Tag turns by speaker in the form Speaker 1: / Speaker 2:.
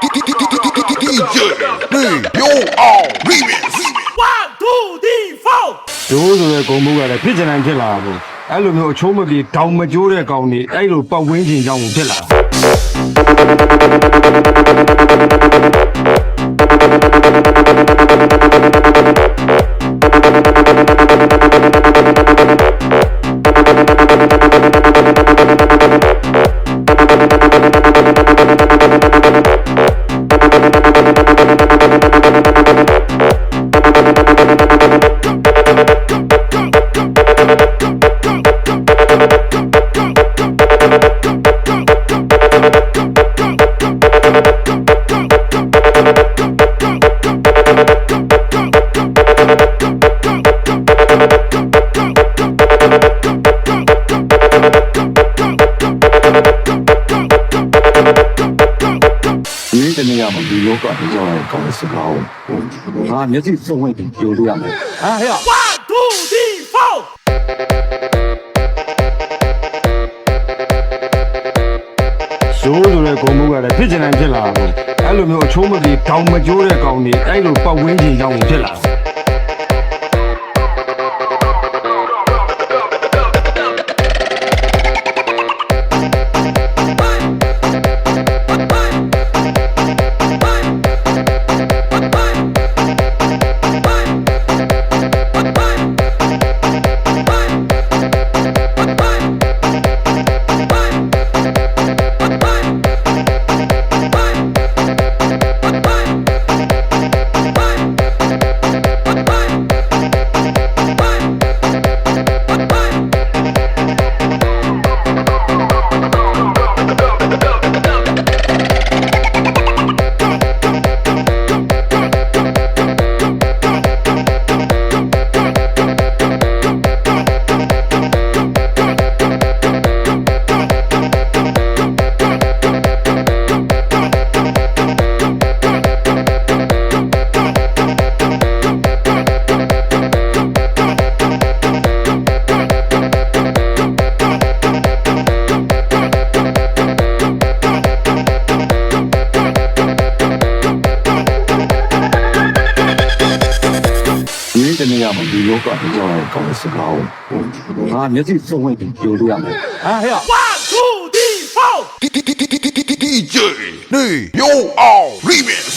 Speaker 1: DJ yo all remix
Speaker 2: 1 2 3 4
Speaker 3: ဒိုးဆိုတဲ့ဂုံမှုကလည်းဖြစ်ချင်တိုင်းဖြစ်လာတာပေါ့အဲ့လိုမျိုးအချိုးမပြေတောင်မကျိုးတဲ့ကောင်တွေအဲ့လိုပတ်ဝန်းကျင်ကြောင့်ဖြစ်လာဒီတနေ့ကမှဒီလောကပြောရတဲ့ကောင်းတဲ့စကားကိုငါမျက်စိစုံဝင်ပြီးပြောလို့ရမယ်ဟာဟဲ့
Speaker 2: 1 2 3 4
Speaker 3: ဆိုးဆိုတဲ့ဂုံမှုကလည်းဖြစ်ချင်တိုင်းဖြစ်လာတာပေါ့အဲ့လိုမျိုးအချိုးမပြေတောင်မကျိုးတဲ့ကောင်တွေအဲ့လိုပတ်ဝန်းကျင်ကြောင့်ဖြစ်လာဒီတနေ့ကမှဒီလောကပြောရတဲ့ကောင်းတဲ့စကားကိုငါမျက်စိစုံဝင်ပြီးပြောလို့ရမယ်ဟာဟဲ့
Speaker 2: 1 2 3 4
Speaker 1: DJ yo all remix